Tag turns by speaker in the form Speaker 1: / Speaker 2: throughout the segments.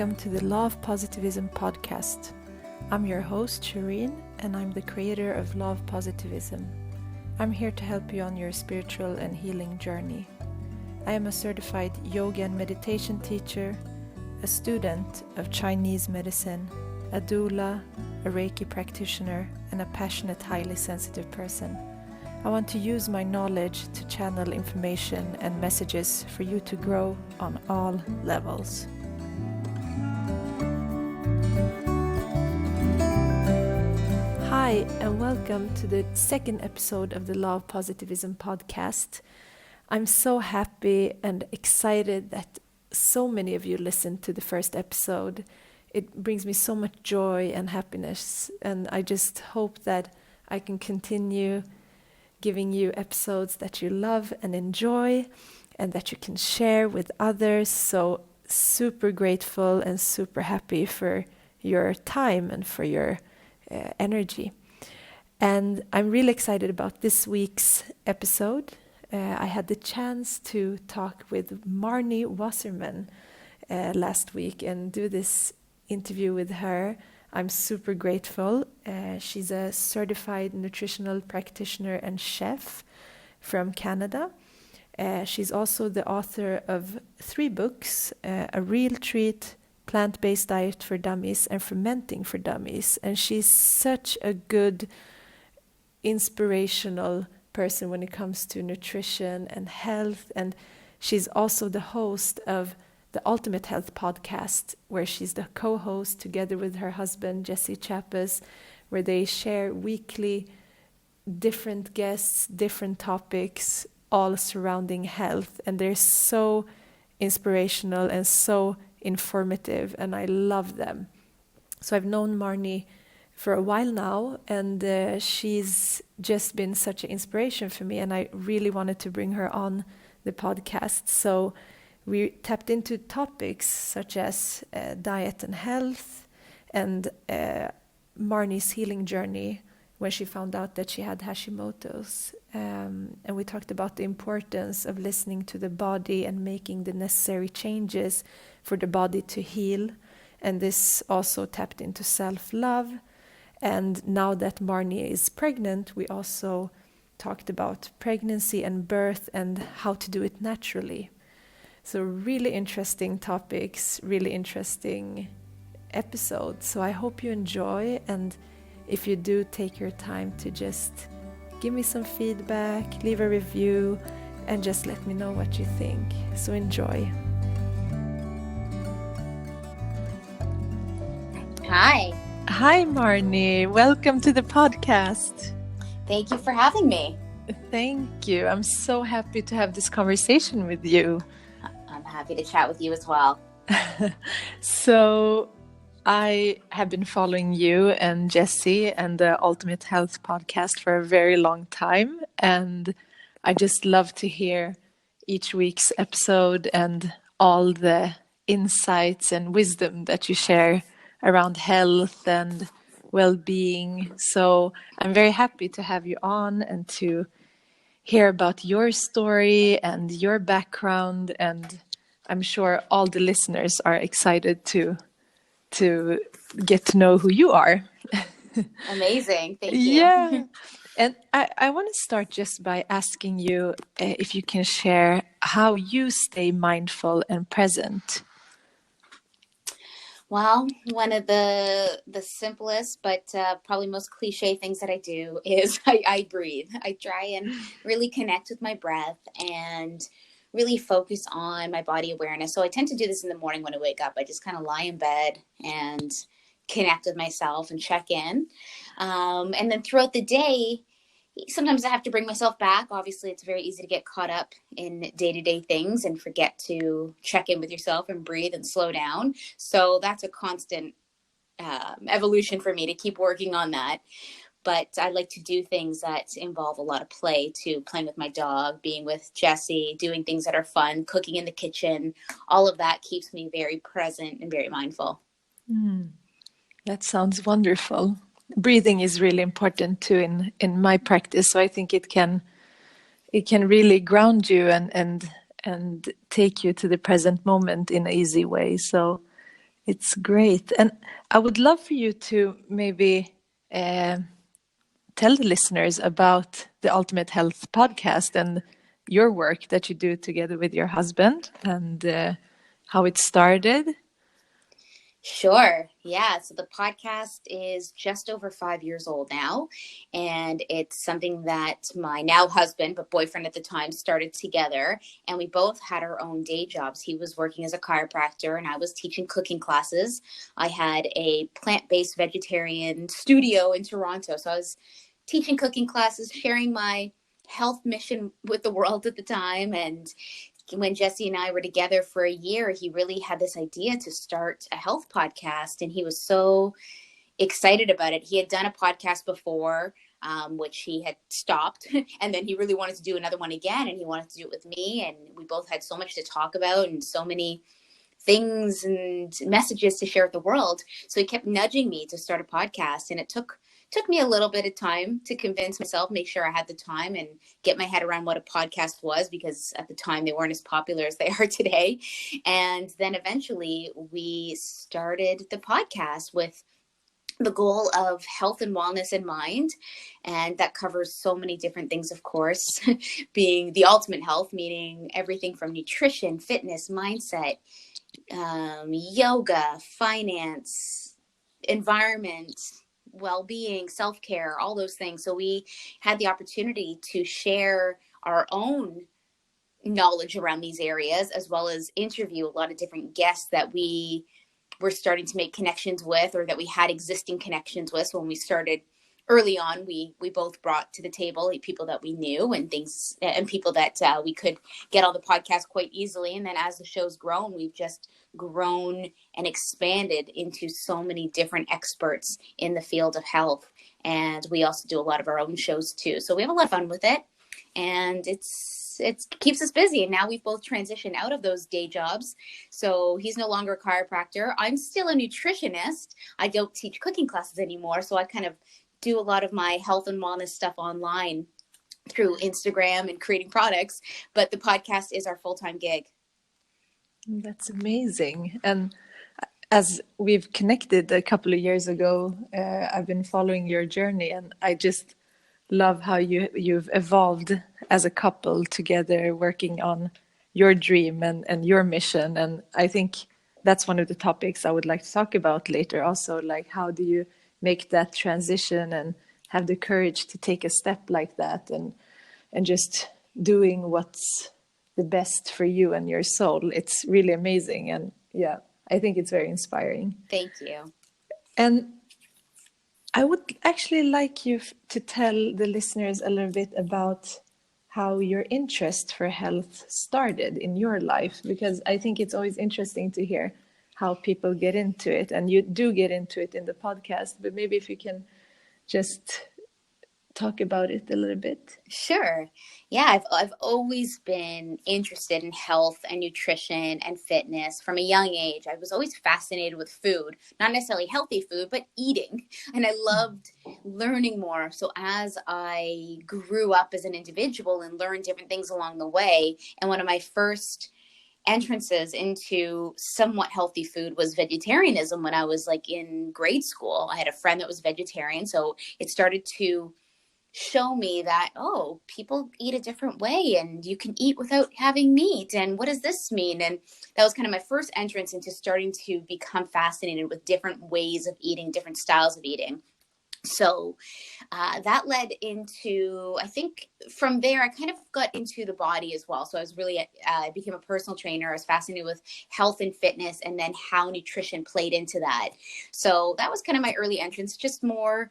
Speaker 1: welcome to the Law of Positivism podcast. I'm your host, Shireen, and I'm the creator of Law of Positivism. I'm here to help you on your spiritual and healing journey. I am a certified yoga and meditation teacher, a student of Chinese medicine, a doula, a Reiki practitioner, and a passionate, highly sensitive person. I want to use my knowledge to channel information and messages for you to grow on all levels. Hi, and welcome to the second episode of the Law of Positivism podcast. I'm so happy and excited that so many of you listened to the first episode. It brings me so much joy and happiness, and I just hope that I can continue giving you episodes that you love and enjoy and that you can share with others. So super grateful and super happy for your time and for your energy. And I'm really excited about this week's episode. I had the chance to talk with Marni Wasserman last week and do this interview with her. I'm super grateful. She's a certified nutritional practitioner and chef from Canada. She's also the author of 3 books, A Real Treat, Plant-Based Diet for Dummies, and Fermenting for Dummies. And she's such a good, inspirational person when it comes to nutrition and health. And she's also the host of the Ultimate Health podcast, where she's the co-host together with her husband, Jesse Chappes, where they share weekly different guests, different topics, all surrounding health. And they're so inspirational and so informative, and I love them. So I've known Marni for a while now, and she's just been such an inspiration for me, and I really wanted to bring her on the podcast. So we tapped into topics such as diet and health, and Marni's healing journey when she found out that she had Hashimotos. And we talked about the importance of listening to the body and making the necessary changes for the body to heal. And this also tapped into self-love. And now that Marni is pregnant, we also talked about pregnancy and birth and how to do it naturally. So really interesting topics, really interesting episodes. So I hope you enjoy, and if you do, take your time to just give me some feedback, leave a review, and just let me know what you think. So enjoy.
Speaker 2: Hi.
Speaker 1: Hi, Marni. Welcome to the podcast.
Speaker 2: Thank you for having me.
Speaker 1: Thank you. I'm so happy to have this conversation with you.
Speaker 2: I'm happy to chat with you as well.
Speaker 1: So I have been following you and Jesse and the Ultimate Health podcast for a very long time. And I just love to hear each week's episode and all the insights and wisdom that you share around health and well-being. So I'm very happy to have you on and to hear about your story and your background, and I'm sure all the listeners are excited to get to know who you are.
Speaker 2: Amazing. Thank you.
Speaker 1: Yeah. And I want to start just by asking you if you can share how you stay mindful and present.
Speaker 2: Well, one of the simplest but probably most cliche things that I do is I breathe. I try and really connect with my breath and really focus on my body awareness. So I tend to do this in the morning when I wake up. I just kind of lie in bed and connect with myself and check in. And then throughout the day, sometimes I have to bring myself back. Obviously, it's very easy to get caught up in day-to-day things and forget to check in with yourself and breathe and slow down. So that's a constant evolution for me to keep working on that. But I like to do things that involve a lot of play too, playing with my dog, being with Jesse, doing things that are fun, cooking in the kitchen. All of that keeps me very present and very mindful.
Speaker 1: That sounds wonderful. Breathing is really important too in my practice. So I think it can really ground you and take you to the present moment in an easy way. So It's great. And I would love for you to maybe tell the listeners about the Ultimate Health podcast and your work that you do together with your husband and how it started.
Speaker 2: Sure. Yeah. So the podcast is just over 5 years old now. And it's something that my now husband, but boyfriend at the time, started together. And we both had our own day jobs. He was working as a chiropractor and I was teaching cooking classes. I had a plant-based vegetarian studio in Toronto. So I was teaching cooking classes, sharing my health mission with the world at the time. And when Jesse and I were together for a year, he really had this idea to start a health podcast. And he was so excited about it. He had done a podcast before, which he had stopped. And then he really wanted to do another one again. And he wanted to do it with me. And we both had so much to talk about and so many things and messages to share with the world. So he kept nudging me to start a podcast. And it took me a little bit of time to convince myself, make sure I had the time and get my head around what a podcast was, because at the time they weren't as popular as they are today. And then eventually we started the podcast with the goal of health and wellness in mind. And that covers so many different things, of course, being the ultimate health, meaning everything from nutrition, fitness, mindset, yoga, finance, environment, well-being, self-care, all those things. So we had the opportunity to share our own knowledge around these areas, as well as interview a lot of different guests that we were starting to make connections with, or that we had existing connections with. So when we started early on, we both brought to the table people that we knew and things, and people that we could get on the podcast quite easily. And then as the show's grown, we've just grown and expanded into so many different experts in the field of health. And we also do a lot of our own shows too. So we have a lot of fun with it, and it keeps us busy. And now we've both transitioned out of those day jobs. So he's no longer a chiropractor. I'm still a nutritionist. I don't teach cooking classes anymore. So I kind of do a lot of my health and wellness stuff online through Instagram and creating products. But the podcast is our full-time gig.
Speaker 1: That's amazing. And as we've connected a couple of years ago, I've been following your journey, and I just love how you've evolved as a couple together, working on your dream and your mission. And I think that's one of the topics I would like to talk about later also, like how do you make that transition and have the courage to take a step like that, and just doing what's the best for you and your soul. It's really amazing. And yeah, I think it's very inspiring.
Speaker 2: Thank you.
Speaker 1: And I would actually like you to tell the listeners a little bit about how your interest for health started in your life, because I think it's always interesting to hear how people get into it. And you do get into it in the podcast, but maybe if you can just talk about it a little bit.
Speaker 2: Sure. Yeah, I've always been interested in health and nutrition and fitness from a young age. I was always fascinated with food, not necessarily healthy food, but eating. And I loved learning more. So as I grew up as an individual and learned different things along the way, and one of my first entrances into somewhat healthy food was vegetarianism when I was like in grade school. I had a friend that was vegetarian, so it started to show me that, oh, people eat a different way and you can eat without having meat. And what does this mean? And that was kind of my first entrance into starting to become fascinated with different ways of eating, different styles of eating. So that led into, I think from there, I kind of got into the body as well. So I was really, I became a personal trainer. I was fascinated with health and fitness, and then how nutrition played into that. So that was kind of my early entrance, just more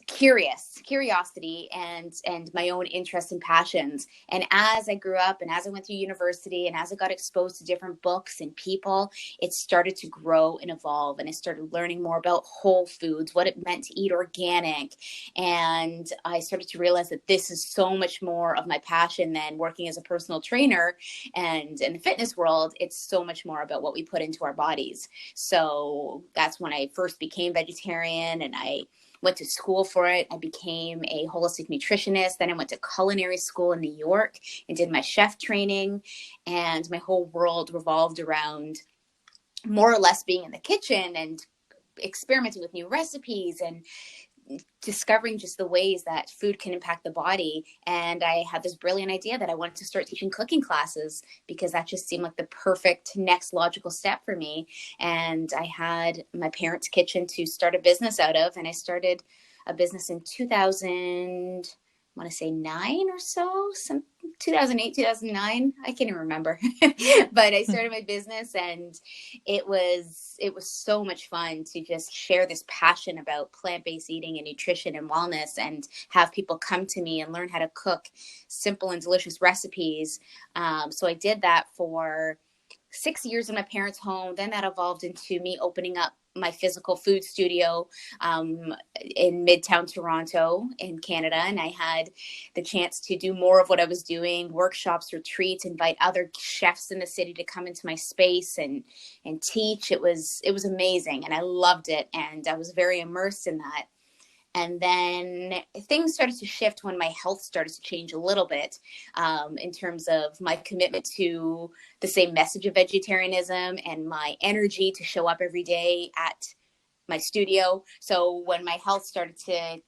Speaker 2: curiosity and my own interests and passions. And as I grew up and as I went through university and as I got exposed to different books and people, it started to grow and evolve. And I started learning more about whole foods, what it meant to eat organic. And I started to realize that this is so much more of my passion than working as a personal trainer. And in the fitness world, it's so much more about what we put into our bodies. So that's when I first became vegetarian, and I went to school for it. I became a holistic nutritionist. Then I went to culinary school in New York and did my chef training. And my whole world revolved around more or less being in the kitchen and experimenting with new recipes and discovering just the ways that food can impact the body. And I had this brilliant idea that I wanted to start teaching cooking classes because that just seemed like the perfect next logical step for me. And I had my parents' kitchen to start a business out of, and I started a business in 2000, I want to say 9 or so, 2008, 2009. I can't even remember. But I started my business, and it was so much fun to just share this passion about plant-based eating and nutrition and wellness, and have people come to me and learn how to cook simple and delicious recipes. So I did that for 6 years in my parents' home. Then that evolved into me opening up my physical food studio in Midtown Toronto in Canada. And I had the chance to do more of what I was doing, workshops, retreats, invite other chefs in the city to come into my space and teach. It was amazing, and I loved it. And I was very immersed in that. And then things started to shift when my health started to change a little bit, in terms of my commitment to the same message of vegetarianism and my energy to show up every day at my studio. So when my health started to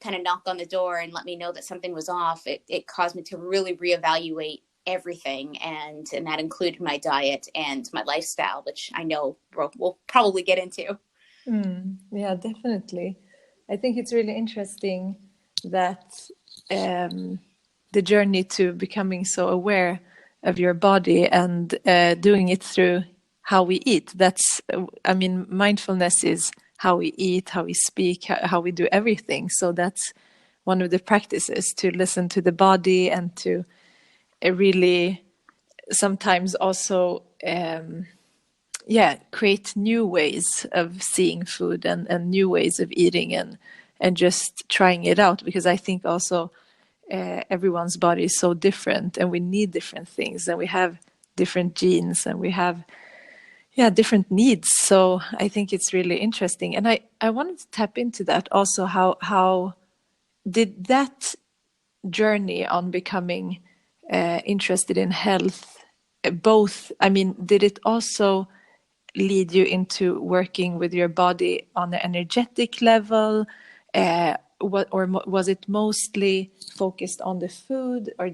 Speaker 2: kind of knock on the door and let me know that something was off, it caused me to really reevaluate everything. And that included my diet and my lifestyle, which I know we'll probably get into.
Speaker 1: Yeah, definitely. I think it's really interesting that the journey to becoming so aware of your body and doing it through how we eat. That's, I mean, mindfulness is how we eat, how we speak, how we do everything. So that's one of the practices, to listen to the body and to really sometimes also create new ways of seeing food and new ways of eating and just trying it out, because I think also everyone's body is so different and we need different things and we have different genes and we have different needs. So I think it's really interesting, and I wanted to tap into that also. How did that journey on becoming interested in health, both, I mean, did it also lead you into working with your body on an energetic level? Was it mostly focused on the food, or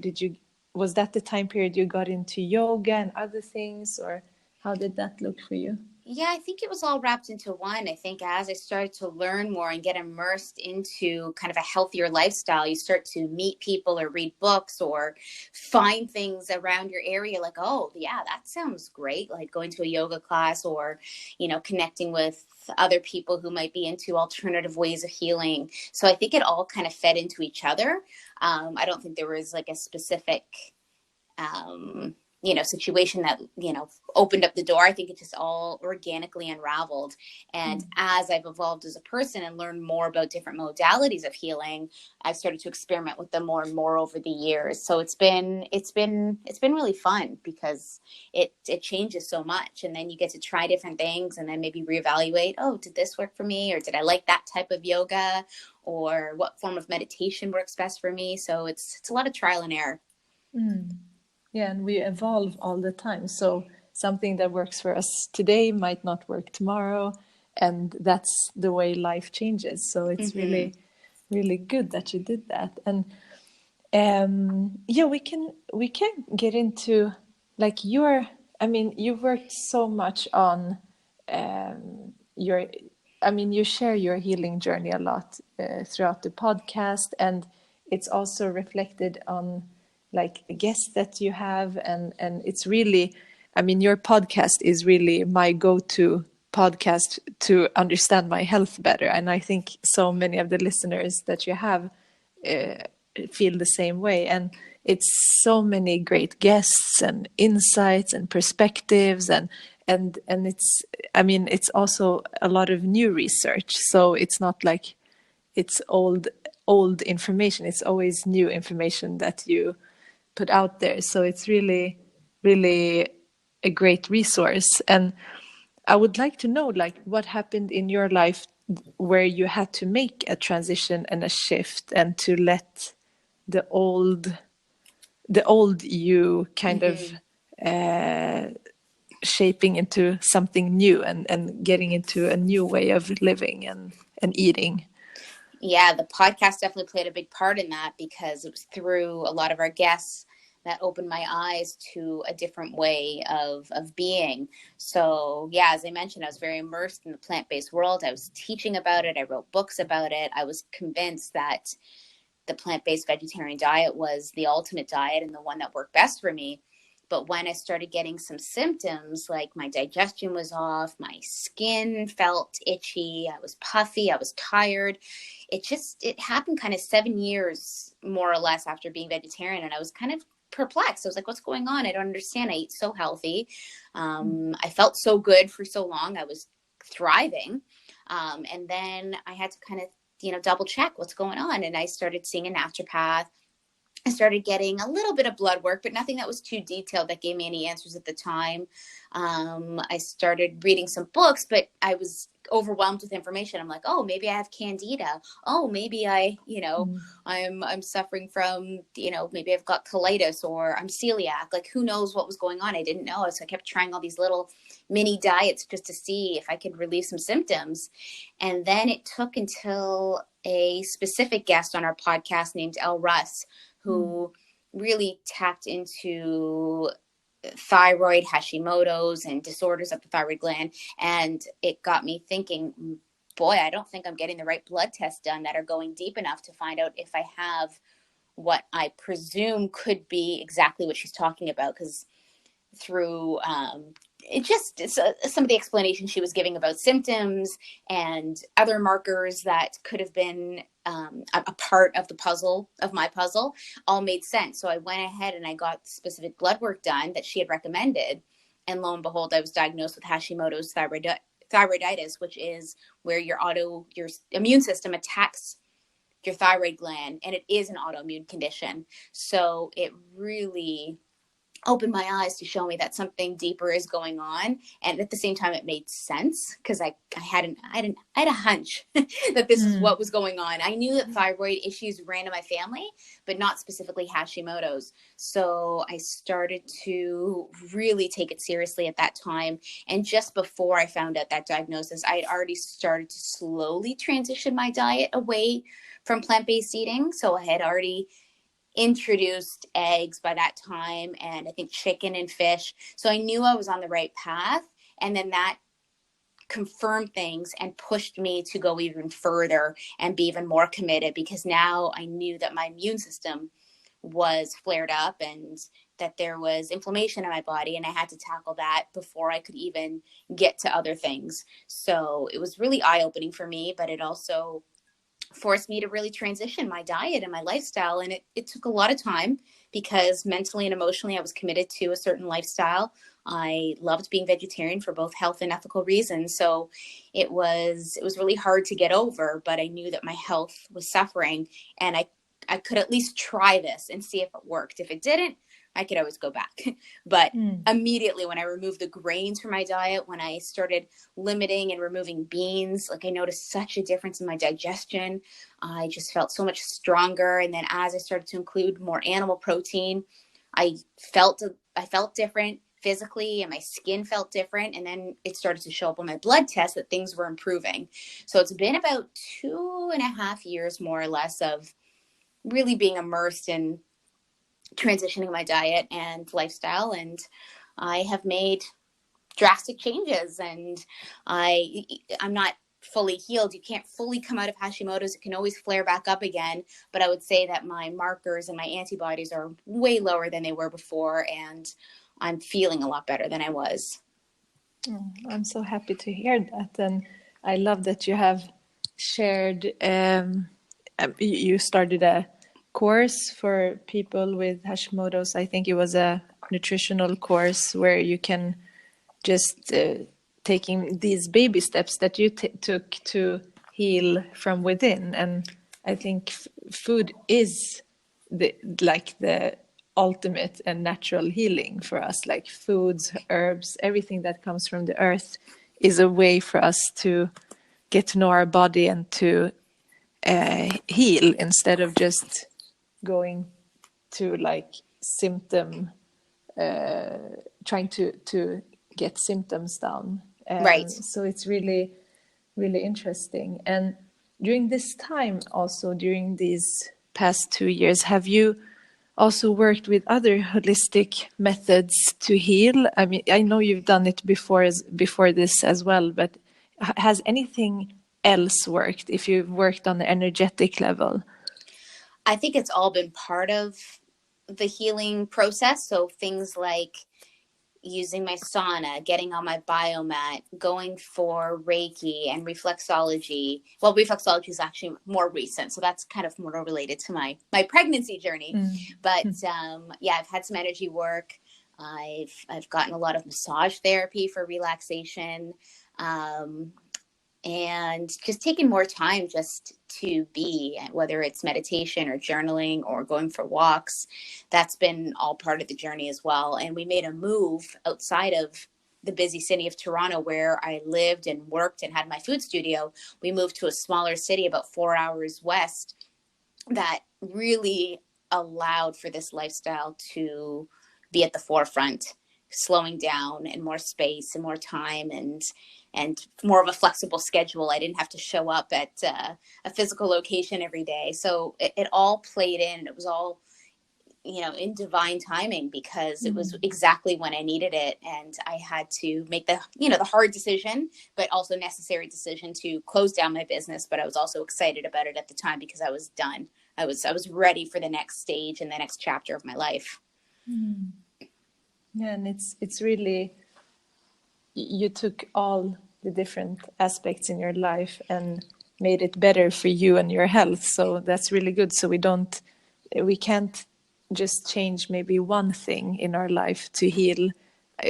Speaker 1: was that the time period you got into yoga and other things, or how did that look for you?
Speaker 2: Yeah, I think it was all wrapped into one. I think as I started to learn more and get immersed into kind of a healthier lifestyle, you start to meet people or read books or find things around your area like, oh, yeah, that sounds great. Like going to a yoga class or, connecting with other people who might be into alternative ways of healing. So I think it all kind of fed into each other. I don't think there was like a specific situation that, opened up the door. I think it just all organically unraveled. And as I've evolved as a person and learned more about different modalities of healing, I've started to experiment with them more and more over the years. So it's been really fun because it changes so much. And then you get to try different things and then maybe reevaluate, oh, did this work for me? Or did I like that type of yoga? Or what form of meditation works best for me? So it's a lot of trial and error.
Speaker 1: Yeah, and we evolve all the time. So something that works for us today might not work tomorrow, and that's the way life changes. So it's really, really good that you did that. And we can get into like you've worked so much on you share your healing journey a lot throughout the podcast, and it's also reflected on like the guests that you have, and it's really, your podcast is really my go-to podcast to understand my health better, and I think so many of the listeners that you have feel the same way. And it's so many great guests and insights and perspectives, and it's also a lot of new research, so it's not like it's old information. It's always new information that you put out there. So it's really, really a great resource. And I would like to know, like, what happened in your life where you had to make a transition and a shift, and to let the old you kind of shaping into something new and getting into a new way of living and eating.
Speaker 2: Yeah, the podcast definitely played a big part in that, because it was through a lot of our guests that opened my eyes to a different way of being. So yeah, as I mentioned, I was very immersed in the plant-based world. I was teaching about it. I wrote books about it. I was convinced that the plant-based vegetarian diet was the ultimate diet and the one that worked best for me. But when I started getting some symptoms, like my digestion was off, my skin felt itchy, I was puffy, I was tired. It happened kind of 7 years more or less after being vegetarian. And I was kind of perplexed. I was like, what's going on? I don't understand. I eat so healthy. I felt so good for so long. I was thriving. And then I had to kind of, double check what's going on. And I started seeing a naturopath. I started getting a little bit of blood work, but nothing that was too detailed that gave me any answers at the time. I started reading some books, but I was overwhelmed with information. I'm like, oh, maybe I have candida. Oh, maybe I'm suffering from, maybe I've got colitis, or I'm celiac. Like, who knows what was going on? I didn't know. So I kept trying all these little mini diets just to see if I could relieve some symptoms. And then it took until a specific guest on our podcast named Elle Russ, who really tapped into thyroid, Hashimotos, and disorders of the thyroid gland. And it got me thinking, boy, I don't think I'm getting the right blood tests done that are going deep enough to find out if I have what I presume could be exactly what she's talking about. Because through some of the explanations she was giving about symptoms and other markers that could have been a part of my puzzle, all made sense. So I went ahead and I got specific blood work done that she had recommended. And lo and behold, I was diagnosed with Hashimoto's thyroiditis, which is where your immune system attacks your thyroid gland, and it is an autoimmune condition. So it really opened my eyes to show me that something deeper is going on. And at the same time, it made sense, because I had a hunch that this is what was going on. I knew that thyroid issues ran in my family, but not specifically Hashimoto's. So I started to really take it seriously at that time. And just before I found out that diagnosis, I had already started to slowly transition my diet away from plant-based eating. So I had already introduced eggs by that time, and I think chicken and fish. So I knew I was on the right path. And then that confirmed things and pushed me to go even further and be even more committed, because now I knew that my immune system was flared up and that there was inflammation in my body, and I had to tackle that before I could even get to other things. So it was really eye-opening for me, but it also forced me to really transition my diet and my lifestyle. And it took a lot of time, because mentally and emotionally I was committed to a certain lifestyle. I loved being vegetarian for both health and ethical reasons. So it was really hard to get over, but I knew that my health was suffering, and I could at least try this and see if it worked. If it didn't, I could always go back. But immediately when I removed the grains from my diet, when I started limiting and removing beans, like, I noticed such a difference in my digestion. I just felt so much stronger. And then as I started to include more animal protein, I felt different physically, and my skin felt different. And then it started to show up on my blood test that things were improving. So it's been about 2.5 years, more or less, of really being immersed in transitioning my diet and lifestyle, and I have made drastic changes, and I'm not fully healed. You can't fully come out of Hashimoto's. It can always flare back up again, but I would say that my markers and my antibodies are way lower than they were before, and I'm feeling a lot better than I was.
Speaker 1: I'm so happy to hear that, and I love that you have shared. You started a course for people with Hashimoto's. I think it was a nutritional course where you can just taking these baby steps that you took to heal from within. And I think food is the ultimate and natural healing for us. Like foods, herbs, everything that comes from the earth is a way for us to get to know our body and to heal, instead of just going to like symptom, trying to get symptoms down.
Speaker 2: Right.
Speaker 1: So it's really, really interesting. And during this time, also during these past 2 years, have you also worked with other holistic methods to heal? I mean, I know you've done it before this as well, but has anything else worked if you've worked on the energetic level?
Speaker 2: I think it's all been part of the healing process. So things like using my sauna, getting on my biomat, going for Reiki and reflexology. Well, reflexology is actually more recent, so that's kind of more related to my pregnancy journey. But yeah, I've had some energy work. I've gotten a lot of massage therapy for relaxation. And just taking more time just to be, whether it's meditation or journaling or going for walks, that's been all part of the journey as well. And we made a move outside of the busy city of Toronto, where I lived and worked and had my food studio. We moved to a smaller city about 4 hours west that really allowed for this lifestyle to be at the forefront, slowing down and more space and more time and more of a flexible schedule. I didn't have to show up at a physical location every day. So it all played in. It was all, in divine timing, because it was exactly when I needed it. And I had to make the hard decision, but also necessary decision to close down my business. But I was also excited about it at the time because I was done. I was ready for the next stage and the next chapter of my life.
Speaker 1: Yeah, and it's really, you took all the different aspects in your life and made it better for you and your health. So that's really good. So we can't just change maybe one thing in our life to heal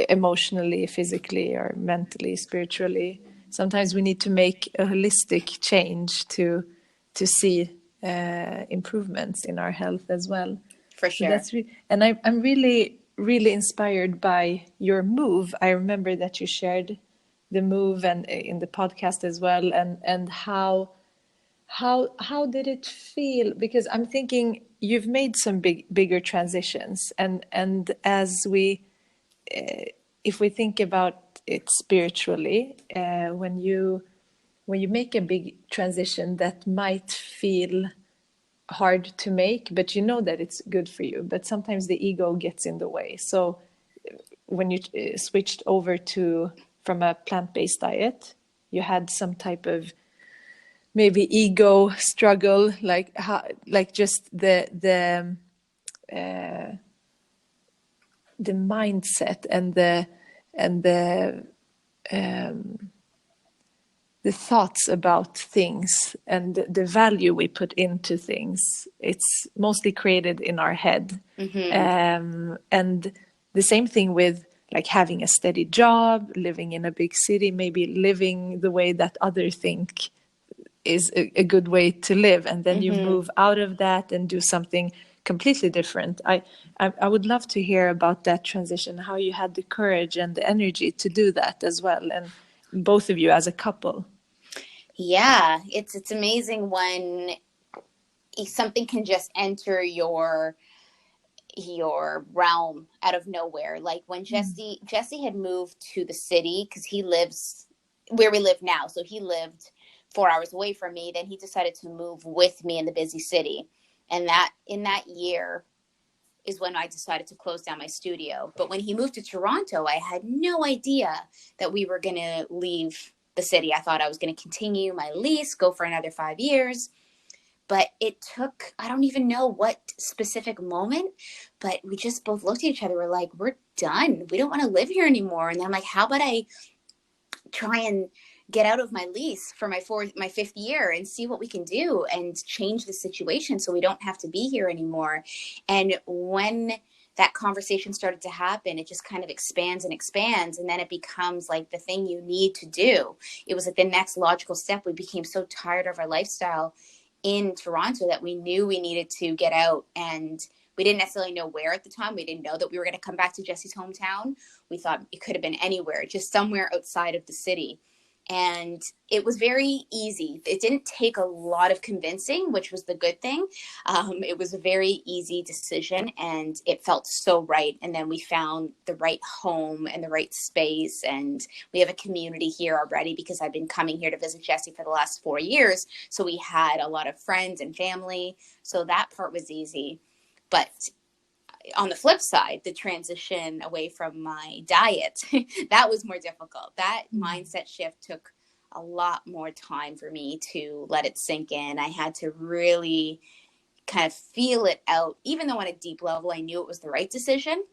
Speaker 1: emotionally, physically, or mentally, spiritually. Sometimes we need to make a holistic change to see improvements in our health as well.
Speaker 2: For sure.
Speaker 1: So that's and I'm really, really inspired by your move. I remember that you shared the move and in the podcast as well, and how did it feel? Because I'm thinking you've made some bigger transitions, and as we if we think about it spiritually, when you make a big transition that might feel hard to make, but you know that it's good for you, but sometimes the ego gets in the way. So when you switched over from a plant-based diet, you had some type of maybe ego struggle, like just the mindset and the thoughts about things and the value we put into things. It's mostly created in our head. And the same thing with like having a steady job, living in a big city, maybe living the way that others think is a good way to live. And then you move out of that and do something completely different. I would love to hear about that transition, how you had the courage and the energy to do that as well, and both of you as a couple.
Speaker 2: Yeah, it's amazing when something can just enter your realm out of nowhere. Like when Jesse had moved to the city, because he lives where we live now, so he lived 4 hours away from me. Then he decided to move with me in the busy city, and that in that year is when I decided to close down my studio. But when he moved to Toronto, I had no idea that we were going to leave the city. I thought I was going to continue my lease, go for another 5 years. But it took, I don't even know what specific moment, but we just both looked at each other. We're like, we're done. We don't want to live here anymore. And then I'm like, how about I try and get out of my lease for my fifth year and see what we can do and change the situation so we don't have to be here anymore. And when that conversation started to happen, it just kind of expands and expands. And then it becomes like the thing you need to do. It was like the next logical step. We became so tired of our lifestyle in Toronto that we knew we needed to get out. And we didn't necessarily know where at the time. We didn't know that we were going to come back to Jesse's hometown. We thought it could have been anywhere, just somewhere outside of the city. And it was very easy. It didn't take a lot of convincing, which was the good thing. It was a very easy decision, and it felt so right. And then we found the right home and the right space. And we have a community here already because I've been coming here to visit Jessie for the last 4 years. So we had a lot of friends and family. So that part was easy. But on the flip side, the transition away from my diet, that was more difficult. That mindset shift took a lot more time for me to let it sink in. I had to really kind of feel it out, even though on a deep level, I knew it was the right decision,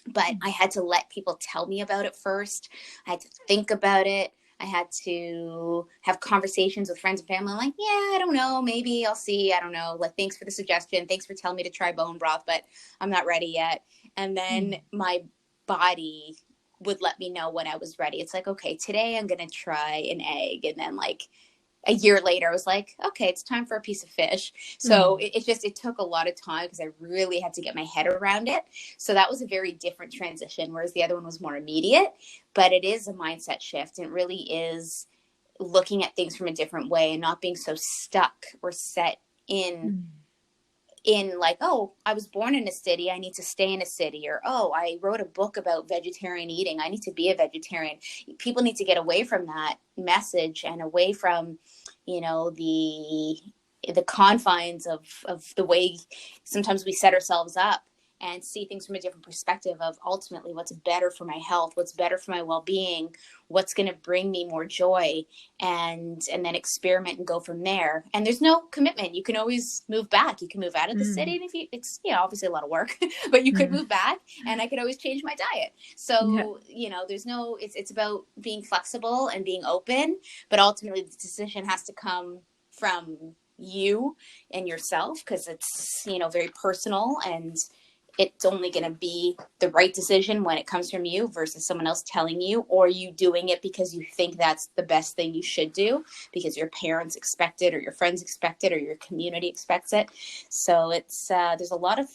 Speaker 2: but I had to let people tell me about it first. I had to think about it. I had to have conversations with friends and family. I'm like, yeah, I don't know. Maybe I'll see. I don't know. Like, thanks for the suggestion. Thanks for telling me to try bone broth, but I'm not ready yet. And then my body would let me know when I was ready. It's like, okay, today I'm going to try an egg. And then like a year later, I was like, okay, it's time for a piece of fish. So it took a lot of time because I really had to get my head around it. So that was a very different transition, whereas the other one was more immediate. But it is a mindset shift. It really is looking at things from a different way and not being so stuck or set in like, oh, I was born in a city, I need to stay in a city, or, oh, I wrote a book about vegetarian eating, I need to be a vegetarian. People need to get away from that message and away from, you know, the confines of the way sometimes we set ourselves up, and see things from a different perspective of ultimately what's better for my health, what's better for my well-being, what's going to bring me more joy, and then experiment and go from there. And there's no commitment. You can always move back. You can move out of the city, and if you, it's, you know, obviously a lot of work, but you could move back, and I could always change my diet. So, you know, there's no, it's about being flexible and being open, but ultimately the decision has to come from you and yourself, because it's, you know, very personal, and it's only going to be the right decision when it comes from you versus someone else telling you, or you doing it because you think that's the best thing you should do because your parents expect it, or your friends expect it, or your community expects it. So it's there's a lot of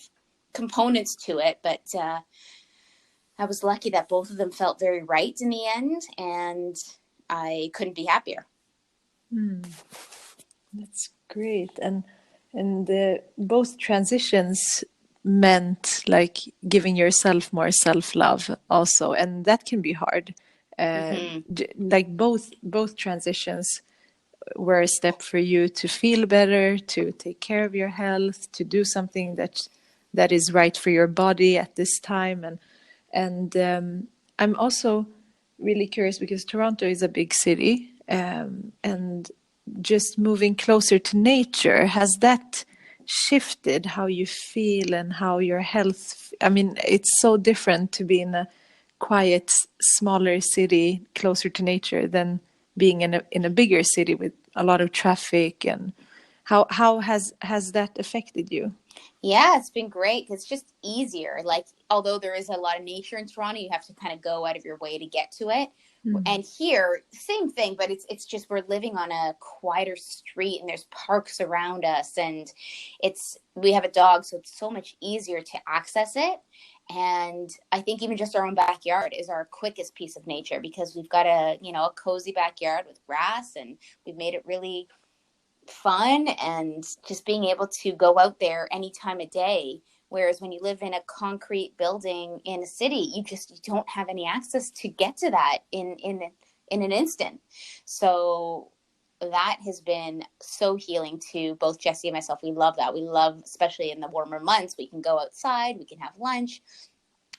Speaker 2: components to it, but I was lucky that both of them felt very right in the end, and I couldn't be happier.
Speaker 1: That's great. And both transitions meant like giving yourself more self-love also, and that can be hard. Like both transitions were a step for you to feel better, to take care of your health, to do something that is right for your body at this time. And I'm also really curious because Toronto is a big city, and just moving closer to nature, has that shifted how you feel and how your health? I mean, it's so different to be in a quiet, smaller city closer to nature than being in a bigger city with a lot of traffic. And how has that affected you?
Speaker 2: Yeah, it's been great. It's just easier. Like, although there is a lot of nature in Toronto, you have to kind of go out of your way to get to it. And here, same thing, but it's just we're living on a quieter street, and there's parks around us, and we have a dog, so it's so much easier to access it. And I think even just our own backyard is our quickest piece of nature, because we've got a cozy backyard with grass, and we've made it really fun, and just being able to go out there any time of day. Whereas when you live in a concrete building in a city, you don't have any access to get to that in an instant. So that has been so healing to both Jessie and myself. We love that. We love, especially in the warmer months, we can go outside, we can have lunch,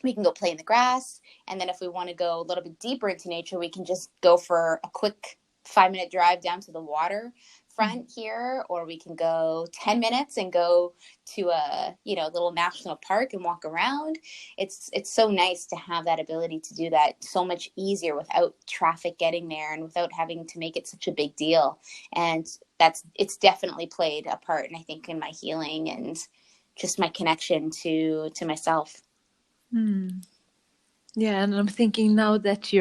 Speaker 2: we can go play in the grass. And then if we want to go a little bit deeper into nature, we can just go for a quick 5-minute drive down to the water front here, or we can go 10 minutes and go to a little national park and walk around. It's so nice to have that ability to do that so much easier without traffic getting there and without having to make it such a big deal. And it's definitely played a part, and I think, in my healing and just my connection to myself.
Speaker 1: Yeah, and I'm thinking now that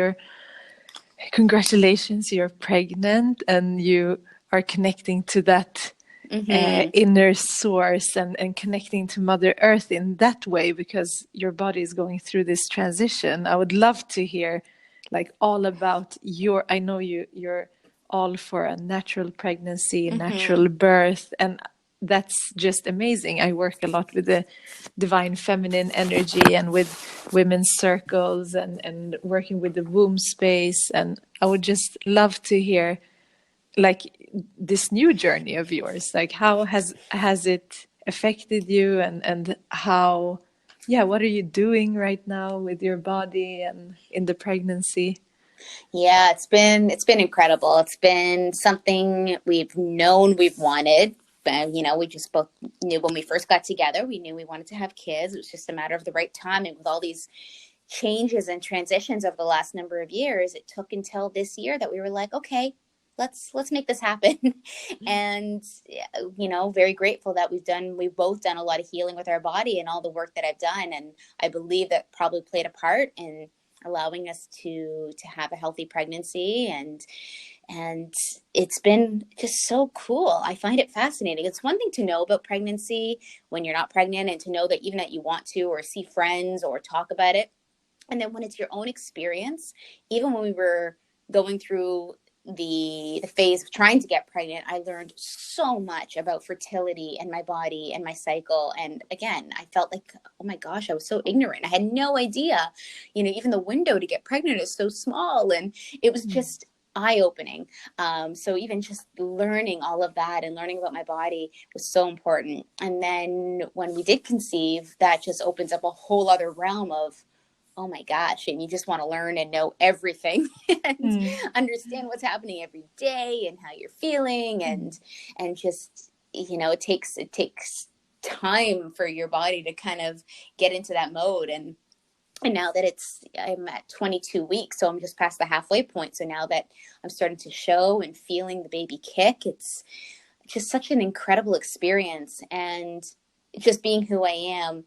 Speaker 1: congratulations, you're pregnant, and you are connecting to that inner source and connecting to Mother Earth in that way, because your body is going through this transition. I would love to hear like all about I know you're all for a natural pregnancy, natural birth, and that's just amazing. I work a lot with the divine feminine energy and with women's circles and working with the womb space. And I would just love to hear like this new journey of yours. Like how has it affected you, and how, yeah, what are you doing right now with your body and in the pregnancy?
Speaker 2: Yeah, it's been incredible. It's been something we've known we've wanted. You know, we just both knew when we first got together, we knew we wanted to have kids. It was just a matter of the right time. And with all these changes and transitions over the last number of years, it took until this year that we were like, okay, let's make this happen. And you know, very grateful that we've both done a lot of healing with our body and all the work that I've done. And I believe that probably played a part in allowing us to have a healthy pregnancy. And it's been just so cool. I find it fascinating. It's one thing to know about pregnancy when you're not pregnant, and to know that even that you want to, or see friends or talk about it. And then when it's your own experience, even when we were going through the phase of trying to get pregnant, I learned so much about fertility and my body and my cycle. And again, I felt like, oh my gosh, I was so ignorant. I had no idea, you know, even the window to get pregnant is so small. And it was just eye-opening. So even just learning all of that and learning about my body was so important. And then when we did conceive, that just opens up a whole other realm of, oh my gosh, and you just want to learn and know everything and understand what's happening every day and how you're feeling. And just, you know, it takes time for your body to kind of get into that mode. And now that I'm at 22 weeks, so I'm just past the halfway point. So now that I'm starting to show and feeling the baby kick, it's just such an incredible experience. And just being who I am,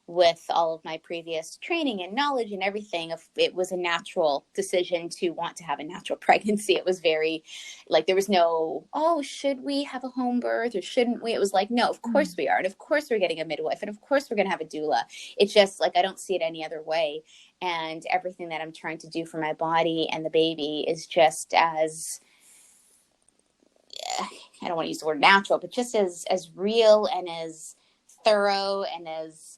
Speaker 2: with all of my previous training and knowledge and everything, it was a natural decision to want to have a natural pregnancy. It was very like, there was no, oh, should we have a home birth or shouldn't we? It was like, no, of course we are. And of course we're getting a midwife. And of course we're going to have a doula. It's just like, I don't see it any other way. And everything that I'm trying to do for my body and the baby is just as, I don't want to use the word natural, but just as real and as thorough and as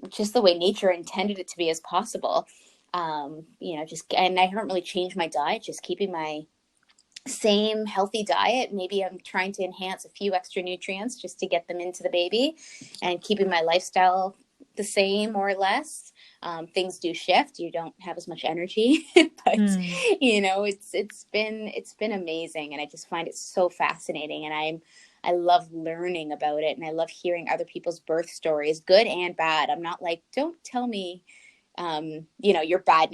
Speaker 2: just the way nature intended it to be as possible. You know, and I haven't really changed my diet, just keeping my same healthy diet. Maybe I'm trying to enhance a few extra nutrients just to get them into the baby, and keeping my lifestyle the same, more or less. Things do shift. You don't have as much energy, but you know, it's been amazing. And I just find it so fascinating. And I love learning about it, and I love hearing other people's birth stories, good and bad. I'm not like, don't tell me, you know, your bad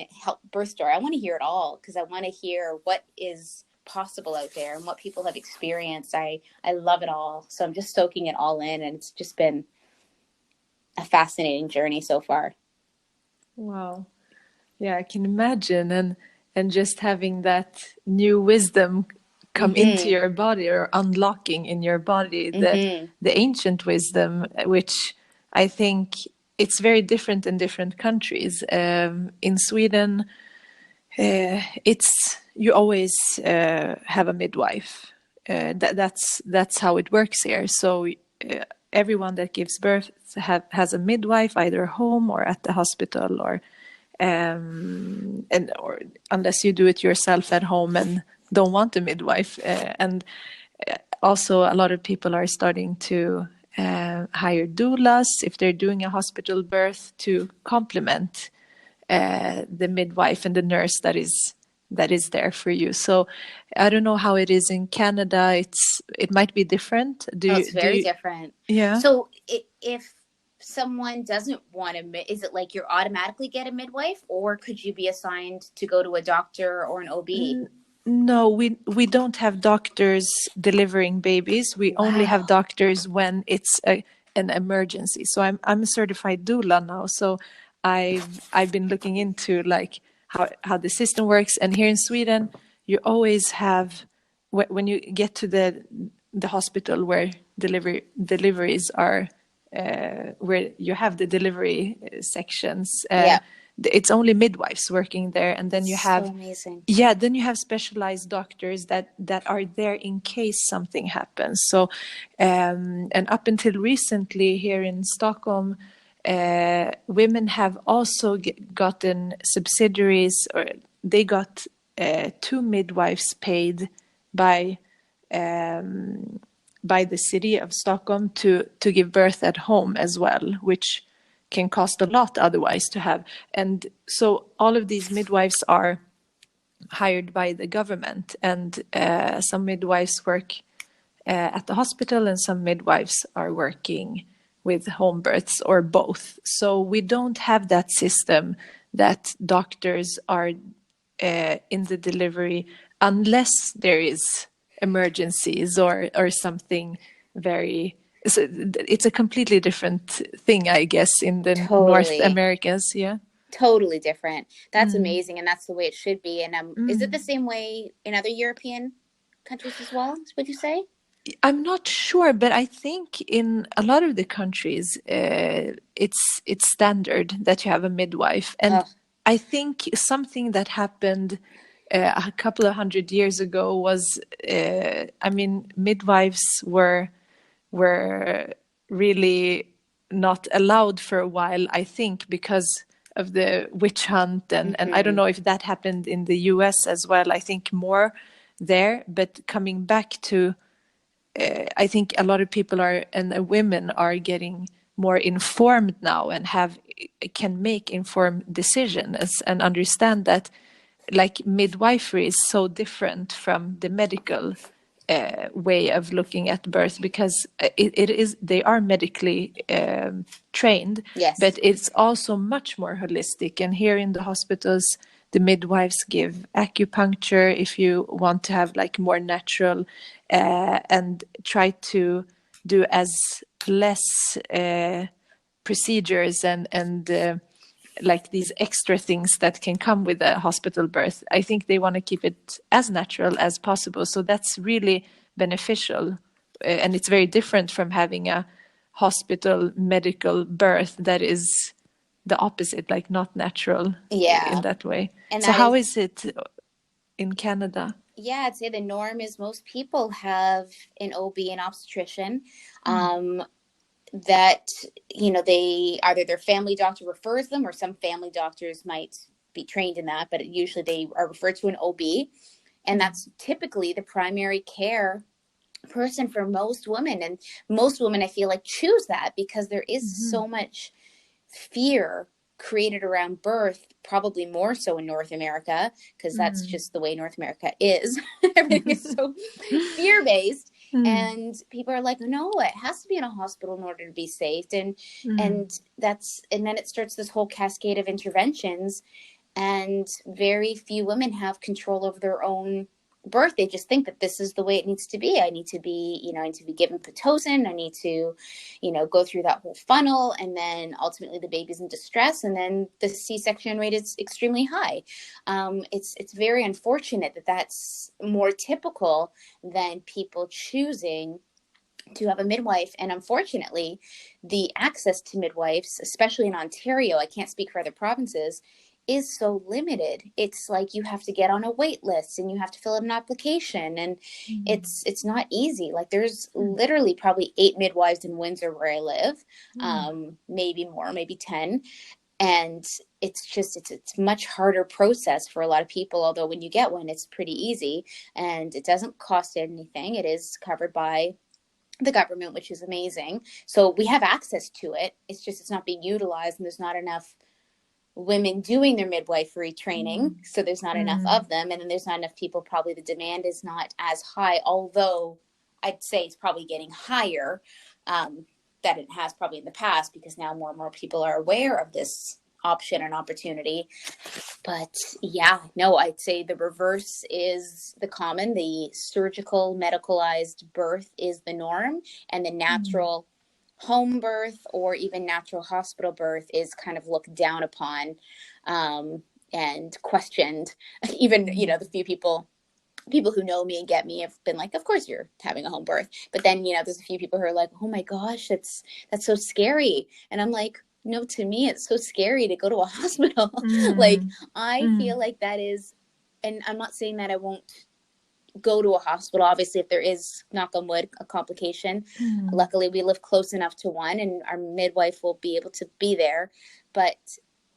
Speaker 2: birth story. I want to hear it all, because I want to hear what is possible out there and what people have experienced. I love it all. So I'm just soaking it all in, and it's just been a fascinating journey so far.
Speaker 1: Wow. Yeah, I can imagine. And just having that new wisdom come into your body, or unlocking in your body the ancient wisdom, which I think it's very different in different countries. In Sweden, it's you always have a midwife. That's how it works here. So everyone that gives birth has a midwife, either home or at the hospital, or or unless you do it yourself at home and don't want a midwife. And also a lot of people are starting to hire doulas if they're doing a hospital birth, to complement the midwife and the nurse that is there for you. So I don't know how it is in Canada. It might be different.
Speaker 2: It's very different.
Speaker 1: Yeah.
Speaker 2: So if someone doesn't want to, is it like you're automatically get a midwife, or could you be assigned to go to a doctor or an OB?
Speaker 1: No, we don't have doctors delivering babies. We only have doctors when it's an emergency. So I'm a certified doula now. So I've been looking into like how the system works. And here in Sweden, you always have, when you get to the hospital where deliveries are, where you have the delivery sections, it's only midwives working there, and then you
Speaker 2: So
Speaker 1: have
Speaker 2: amazing.
Speaker 1: then you have specialized doctors that are there in case something happens. So and up until recently here in Stockholm, women have also gotten subsidiaries, or they got 2 midwives paid by the city of Stockholm to give birth at home as well, which can cost a lot otherwise to have. And so all of these midwives are hired by the government, and some midwives work at the hospital, and some midwives are working with home births, or both. So we don't have that system that doctors are in the delivery unless there is emergencies or something very. So it's a completely different thing, I guess, in the North
Speaker 2: Totally.
Speaker 1: Americas. Yeah.
Speaker 2: Totally different. That's amazing, and that's the way it should be. And is it the
Speaker 1: Mm.
Speaker 2: same way in other European countries as well, would you say?
Speaker 1: I'm not sure, but I think in a lot of the countries, it's standard that you have a midwife. And
Speaker 2: Oh,
Speaker 1: I think something that happened a couple of 100 years ago was, I mean, midwives were really not allowed for a while, I think, because of the witch hunt, and I don't
Speaker 2: mm-hmm.
Speaker 1: know if that happened in the US as well. I think more there, but coming back to I think a lot of people are, and women are getting more informed now, and can make informed decisions, and understand that like midwifery is so different from the medical way of looking at birth, because it is, they are medically trained,
Speaker 2: Yes.
Speaker 1: but it's also much more holistic. And here in the hospitals, the midwives give acupuncture if you want to have like more natural, and try to do as less procedures and like these extra things that can come with a hospital birth. I think they want to keep it as natural as possible. So that's really beneficial. And it's very different from having a hospital medical birth that is the opposite, like not natural in
Speaker 2: Yeah.
Speaker 1: that way.
Speaker 2: And
Speaker 1: So
Speaker 2: that
Speaker 1: how
Speaker 2: is,
Speaker 1: is it in Canada?
Speaker 2: yeah, I'd say the norm is most people have an OB, an obstetrician.
Speaker 1: Mm.
Speaker 2: Um, that, you know, they either their family doctor refers them, or some family doctors might be trained in that, but usually they are referred to an OB, and that's typically the primary care person for most women. And most women, I feel like, choose that because there is
Speaker 1: Mm-hmm.
Speaker 2: so much fear created around birth, probably more so in North America, because that's
Speaker 1: Mm.
Speaker 2: just the way North America is. Everything is so fear based.
Speaker 1: Mm.
Speaker 2: And people are like, no, it has to be in a hospital in order to be safe.
Speaker 1: Mm.
Speaker 2: And then it starts this whole cascade of interventions, and very few women have control over their own birth. They just think that this is the way it needs to be. I need to be, I need to be given Pitocin. I need to, go through that whole funnel. And then ultimately the baby's in distress. And then the C-section rate is extremely high. It's very unfortunate that that's more typical than people choosing to have a midwife. And unfortunately, the access to midwives, especially in Ontario, I can't speak for other provinces, is so limited. It's like you have to get on a wait list and you have to fill out an application, and
Speaker 1: Mm.
Speaker 2: it's not easy. Like there's
Speaker 1: Mm.
Speaker 2: literally probably 8 midwives in Windsor where I live,
Speaker 1: Mm.
Speaker 2: maybe more, maybe 10. And it's much harder process for a lot of people, although when you get one, it's pretty easy and it doesn't cost anything. It is covered by the government, which is amazing. So we have access to it. It's just it's not being utilized, and there's not enough women doing their midwifery training.
Speaker 1: Mm.
Speaker 2: So there's not enough
Speaker 1: Mm.
Speaker 2: of them, and then there's not enough people. Probably the demand is not as high, although I'd say it's probably getting higher than it has probably in the past, because now more and more people are aware of this option and opportunity. But yeah, no, I'd say the reverse is the common. The surgical medicalized birth is the norm, and the
Speaker 1: Mm.
Speaker 2: natural home birth or even natural hospital birth is kind of looked down upon, and questioned. Even,
Speaker 1: Mm.
Speaker 2: the few people who know me and get me have been like, of course you're having a home birth. But then, there's a few people who are like, oh my gosh, that's so scary. And I'm like, no, to me, it's so scary to go to a hospital. Like,
Speaker 1: Mm.
Speaker 2: I feel
Speaker 1: Mm.
Speaker 2: like that is, and I'm not saying that I won't go to a hospital. Obviously, if there is, knock on wood, a complication,
Speaker 1: Mm.
Speaker 2: luckily we live close enough to one and our midwife will be able to be there. But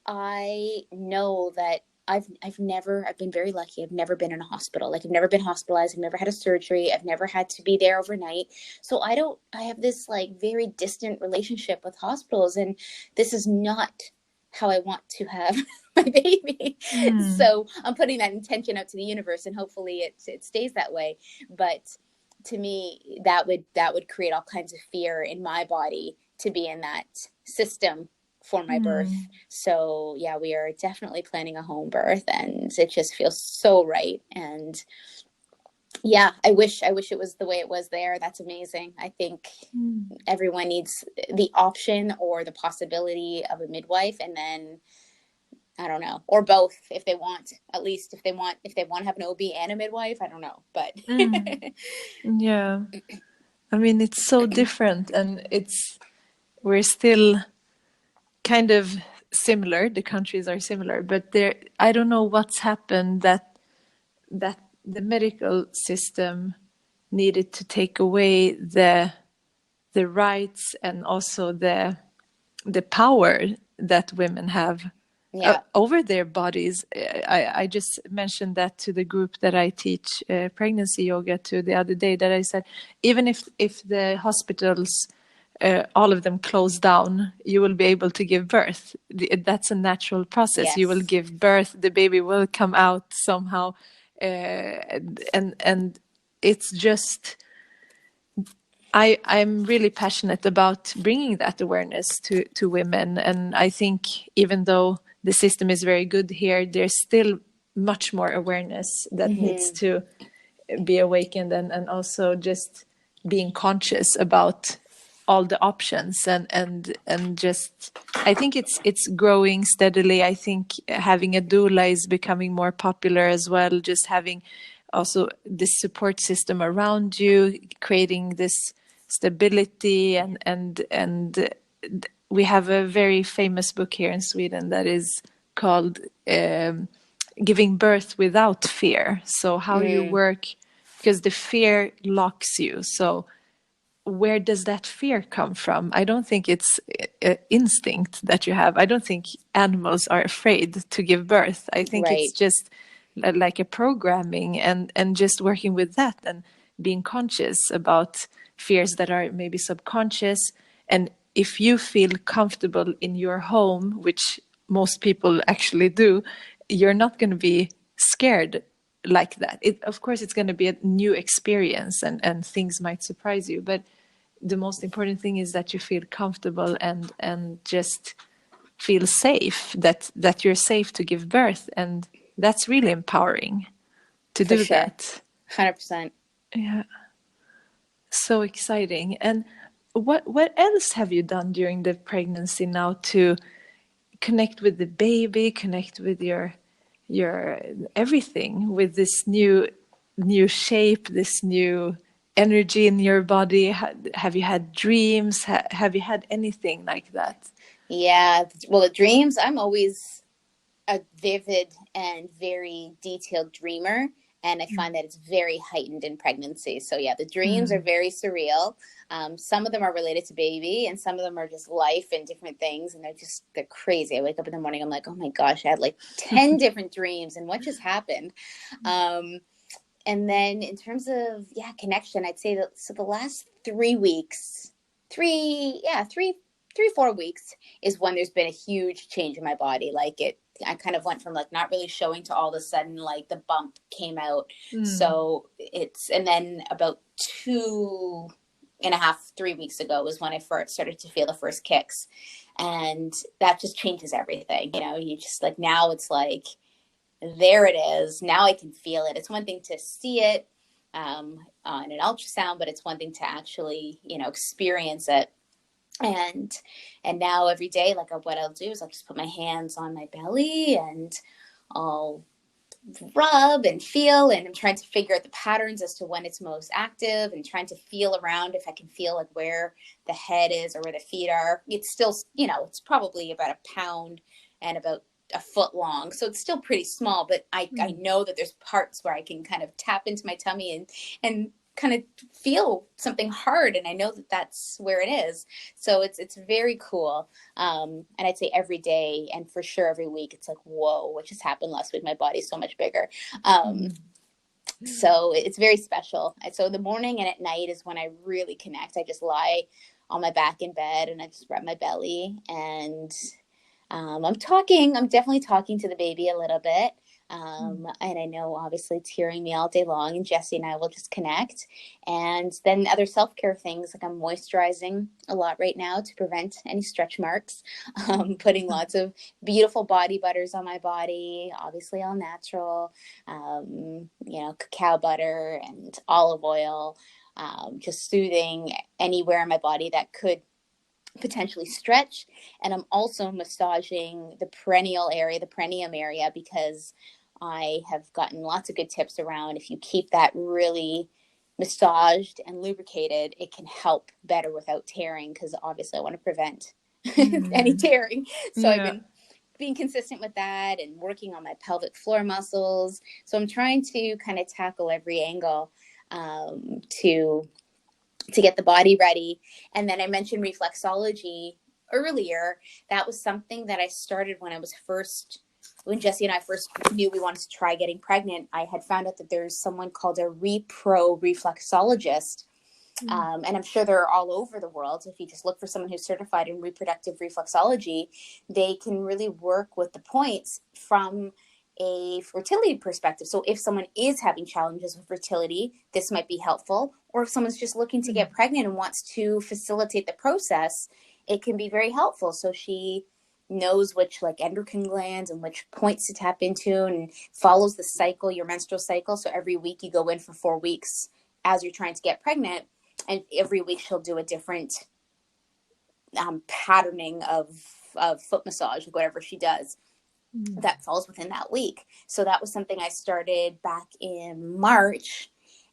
Speaker 2: I know that I've been very lucky. I've never been in a hospital. Like, I've never been hospitalized. I've never had a surgery. I've never had to be there overnight. So I have this like very distant relationship with hospitals, and this is not how I want to have my baby.
Speaker 1: Mm.
Speaker 2: So I'm putting that intention out to the universe, and hopefully it stays that way. But to me, that would create all kinds of fear in my body to be in that system for my
Speaker 1: Mm.
Speaker 2: birth. So yeah, we are definitely planning a home birth, and it just feels so right. And yeah, I wish it was the way it was there. That's amazing. I think
Speaker 1: Mm.
Speaker 2: everyone needs the option or the possibility of a midwife, and then I don't know, or both if they want, at least if they want to have an OB and a midwife, I don't know, but
Speaker 1: Mm. Yeah. I mean, it's so different, and we're still kind of similar. The countries are similar, but I don't know what's happened that the medical system needed to take away the rights and also the power that women have
Speaker 2: yeah.
Speaker 1: over their bodies. I just mentioned that to the group that I teach pregnancy yoga to the other day, that I said, even if the hospitals, all of them close down, you will be able to give birth. That's a natural process. You will
Speaker 2: Yes.
Speaker 1: give birth, the baby will come out somehow, and it's just, I'm really passionate about bringing that awareness to women. And I think even though the system is very good here, there's still much more awareness that needs
Speaker 2: Mm-hmm.
Speaker 1: to be awakened, and also just being conscious about all the options, and just, I think it's growing steadily. I think having a doula is becoming more popular as well, just having also this support system around you, creating this stability, and we have a very famous book here in Sweden that is called Giving Birth Without Fear. So how you
Speaker 2: Mm.
Speaker 1: work, because the fear locks you. So where does that fear come from? I don't think it's instinct that you have. I don't think animals are afraid to give birth. I think it's
Speaker 2: Right.
Speaker 1: just like a programming, and just working with that and being conscious about fears that are maybe subconscious. And if you feel comfortable in your home, which most people actually do, you're not going to be scared like that. Of course, it's going to be a new experience, and things might surprise you, but the most important thing is that you feel comfortable, and just feel safe, that you're safe to give birth, and that's really empowering to
Speaker 2: For
Speaker 1: do
Speaker 2: sure.
Speaker 1: that.
Speaker 2: 100%.
Speaker 1: Yeah, so exciting. And what else have you done during the pregnancy now to connect with the baby, connect with your everything, with this new shape, this new energy in your body? Have you had dreams? Have you had anything like that?
Speaker 2: Yeah. Well, the dreams, I'm always a vivid and very detailed dreamer. And I find that it's very heightened in pregnancy. So, yeah, the dreams are
Speaker 1: Mm.
Speaker 2: very surreal. Some of them are related to baby, and some of them are just life and different things. And they're crazy. I wake up in the morning, I'm like, oh my gosh, I had like 10 different dreams, and what just happened? Um, and then in terms of, yeah, connection, I'd say that, so the last 3 weeks, 4 weeks is when there's been a huge change in my body. I kind of went from like not really showing to all of a sudden, like the bump came out.
Speaker 1: Mm.
Speaker 2: So and then about 2.5, 3 weeks ago was when I first started to feel the first kicks. And that just changes everything. You just like, now it's like, there it is. Now I can feel it. It's one thing to see it on an ultrasound, but it's one thing to actually, experience it. And now every day, like what I'll do is I'll just put my hands on my belly, and I'll rub and feel, and I'm trying to figure out the patterns as to when it's most active, and trying to feel around if I can feel like where the head is or where the feet are. It's still, it's probably about a pound and about a foot long. So it's still pretty small, but I know that there's parts where I can kind of tap into my tummy and kind of feel something hard. And I know that that's where it is. So it's very cool. And I'd say every day, and for sure every week, it's like, whoa, what just happened last week? My body's so much bigger. So it's very special. And so the morning and at night is when I really connect. I just lie on my back in bed and I just rub my belly, and I'm definitely talking to the baby a little bit. And I know obviously it's hearing me all day long, and Jesse and I will just connect. And then other self-care things, like I'm moisturizing a lot right now to prevent any stretch marks, putting lots of beautiful body butters on my body, obviously all natural, cacao butter and olive oil, just soothing anywhere in my body that could potentially stretch. And I'm also massaging the perineum area, because I have gotten lots of good tips around if you keep that really massaged and lubricated, it can help better without tearing, because obviously I want to prevent any tearing. So I've been being consistent with that and working on my pelvic floor muscles. So I'm trying to kind of tackle every angle to get the body ready. And then I mentioned reflexology earlier. That was something that I started when Jesse and I first knew we wanted to try getting pregnant. I had found out that there's someone called a repro reflexologist. And I'm sure they're all over the world. If you just look for someone who's certified in reproductive reflexology, they can really work with the points from a fertility perspective. So if someone is having challenges with fertility, this might be helpful. Or if someone's just looking to get pregnant and wants to facilitate the process, it can be very helpful. So she knows which endocrine glands and which points to tap into, and follows the cycle, your menstrual cycle. So every week you go in for 4 weeks as you're trying to get pregnant. And every week she'll do a different patterning of foot massage, whatever she does that falls within that week. So that was something I started back in March,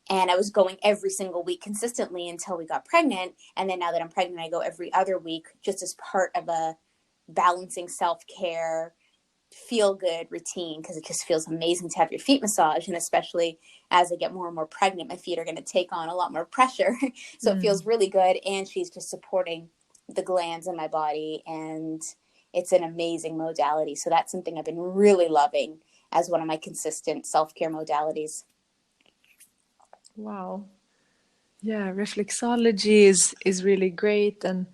Speaker 2: and I was going every single week consistently until we got pregnant. And then now that I'm pregnant, I go every other week, just as part of a balancing self-care, feel-good routine, because it just feels amazing to have your feet massaged. And especially as I get more and more pregnant, my feet are going to take on a lot more pressure. So it feels really good. And she's just supporting the glands in my body, and it's an amazing modality. So that's something I've been really loving as one of my consistent self-care modalities.
Speaker 1: Wow. Yeah, reflexology is really great, and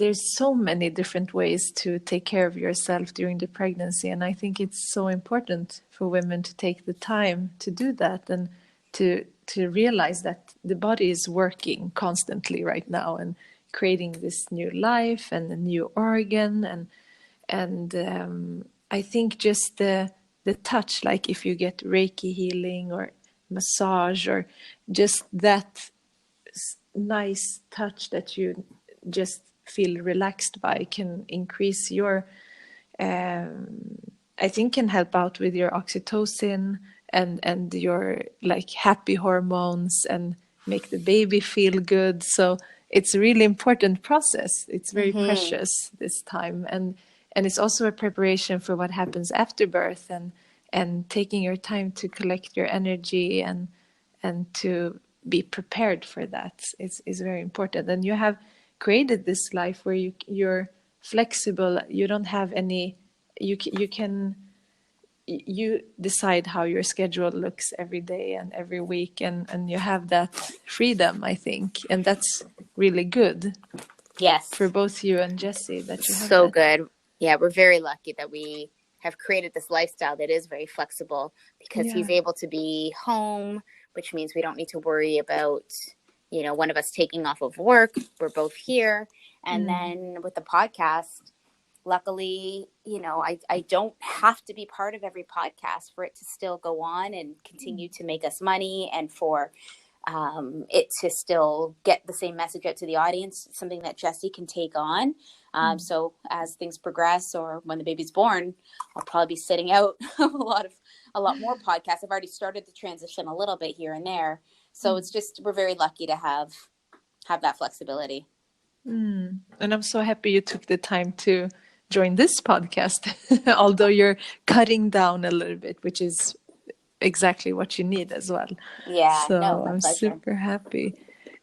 Speaker 1: there's so many different ways to take care of yourself during the pregnancy, and I think it's so important for women to take the time to do that, and to realize that the body is working constantly right now and creating this new life and a new organ, and I think just the touch, like if you get Reiki healing or massage, or just that nice touch that you just feel relaxed by, can increase your I think can help out with your oxytocin and your happy hormones, and make the baby feel good. So it's a really important process. It's very precious this time, and it's also a preparation for what happens after birth, and taking your time to collect your energy and to be prepared for that is very important. And you have created this life where you're flexible. You don't have any. You decide how your schedule looks every day and every week, and you have that freedom, I think, and that's really good.
Speaker 2: Yes,
Speaker 1: for both you and Jesse, that you have
Speaker 2: so
Speaker 1: that.
Speaker 2: good. Yeah, we're very lucky that we have created this lifestyle that is very flexible, because he's able to be home, which means we don't need to worry about one of us taking off of work. We're both here. And then with the podcast, luckily, I don't have to be part of every podcast for it to still go on and continue to make us money, and for it to still get the same message out to the audience, something that Jessie can take on. So as things progress, or when the baby's born, I'll probably be sitting out a lot more podcasts. I've already started the transition a little bit here and there. So it's just, we're very lucky to have that flexibility.
Speaker 1: And I'm so happy you took the time to join this podcast, although you're cutting down a little bit, which is exactly what you need as well.
Speaker 2: Yeah,
Speaker 1: So
Speaker 2: no, my
Speaker 1: I'm
Speaker 2: pleasure.
Speaker 1: super happy.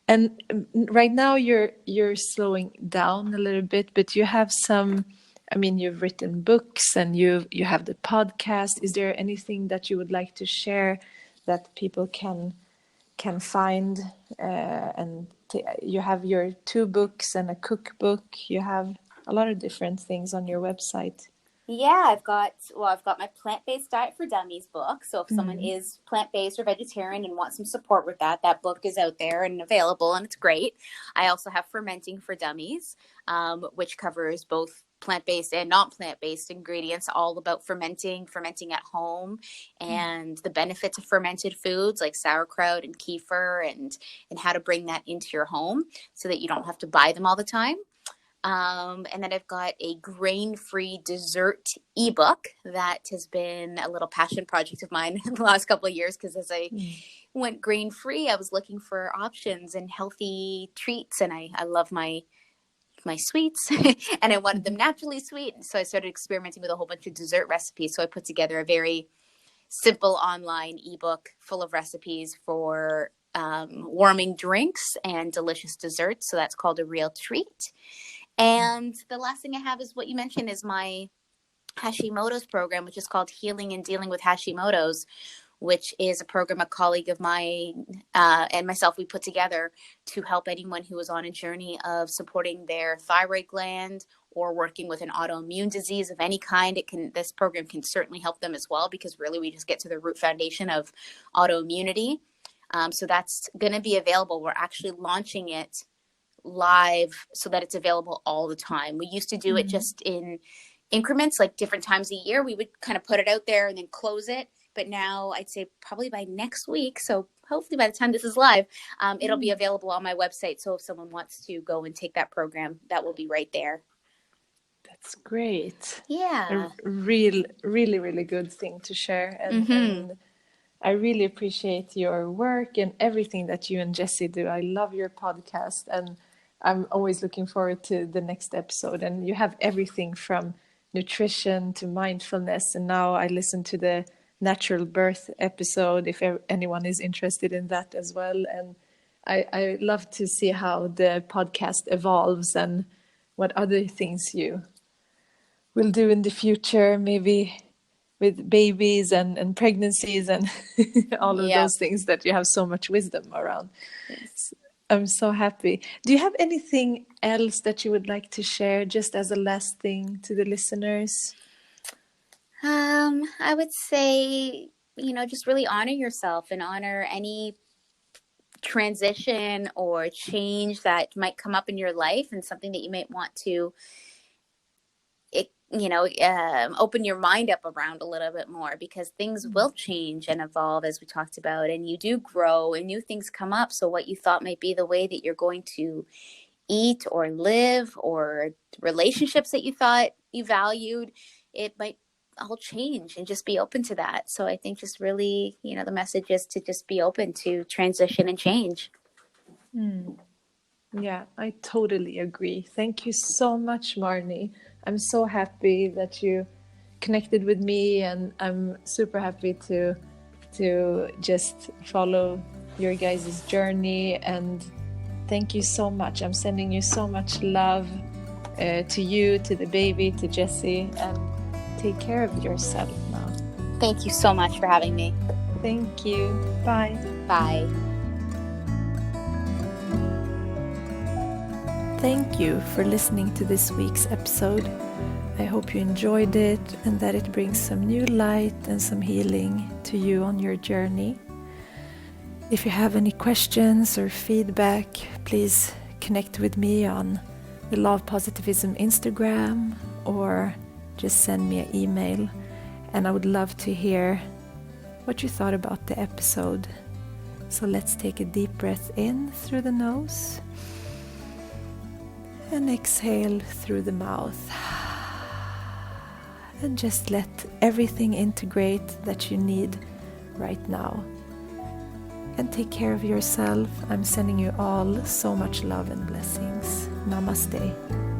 Speaker 1: And right now you're slowing down a little bit, but you have some, I mean, you've written books and you have the podcast. Is there anything that you would like to share that people can find? You have your 2 books and a cookbook. You have a lot of different things on your website.
Speaker 2: Yeah, I've got my Plant-Based Diet for Dummies book. So if someone is plant-based or vegetarian and wants some support with that, that book is out there and available, and it's great. I also have Fermenting for Dummies, which covers both plant-based and non-plant-based ingredients, all about fermenting at home, and the benefits of fermented foods like sauerkraut and kefir, and how to bring that into your home so that you don't have to buy them all the time. And then I've got a grain-free dessert ebook that has been a little passion project of mine in the last couple of years, because as I went grain-free, I was looking for options and healthy treats, and I love my sweets and I wanted them naturally sweet. And so I started experimenting with a whole bunch of dessert recipes. So I put together a very simple online ebook full of recipes for warming drinks and delicious desserts. So that's called A Real Treat. And the last thing I have is what you mentioned, is my Hashimoto's program, which is called Healing and Dealing with Hashimotos, which is a program a colleague of mine and myself, we put together to help anyone who is on a journey of supporting their thyroid gland or working with an autoimmune disease of any kind. This program can certainly help them as well, because really we just get to the root foundation of autoimmunity. So that's going to be available. We're actually launching it live so that it's available all the time. We used to do it just in increments, like different times a year. We would kind of put it out there and then close it. But now I'd say probably by next week, so hopefully by the time this is live, it'll be available on my website. So if someone wants to go and take that program, that will be right there.
Speaker 1: That's great.
Speaker 2: Yeah.
Speaker 1: A really, really good thing to share. And I really appreciate your work and everything that you and Jessie do. I love your podcast, and I'm always looking forward to the next episode. And you have everything from nutrition to mindfulness. And now I listen to the natural birth episode, if anyone is interested in that as well. And I love to see how the podcast evolves and what other things you will do in the future, maybe with babies and pregnancies and all of those things that you have so much wisdom around. Yes. I'm so happy. Do you have anything else that you would like to share, just as a last thing to the listeners?
Speaker 2: I would say, just really honor yourself and honor any transition or change that might come up in your life, and something that you might want to, open your mind up around a little bit more, because things will change and evolve, as we talked about, and you do grow and new things come up. So what you thought might be the way that you're going to eat or live, or relationships that you thought you valued, it might all change, and just be open to that. So I think just really, the message is to just be open to transition and change.
Speaker 1: Yeah, I totally agree. Thank you so much, Marni. I'm so happy that you connected with me, and I'm super happy to just follow your guys' journey. And thank you so much. I'm sending you so much love to you, to the baby, to Jessie, and take care of yourself now.
Speaker 2: Thank you so much for having me.
Speaker 1: Thank you. Bye.
Speaker 2: Bye.
Speaker 1: Thank you for listening to this week's episode. I hope you enjoyed it and that it brings some new light and some healing to you on your journey. If you have any questions or feedback, please connect with me on the Law of Positivism Instagram, or just send me an email. And I would love to hear what you thought about the episode. So let's take a deep breath in through the nose and exhale through the mouth. And just let everything integrate that you need right now. And take care of yourself. I'm sending you all so much love and blessings. Namaste.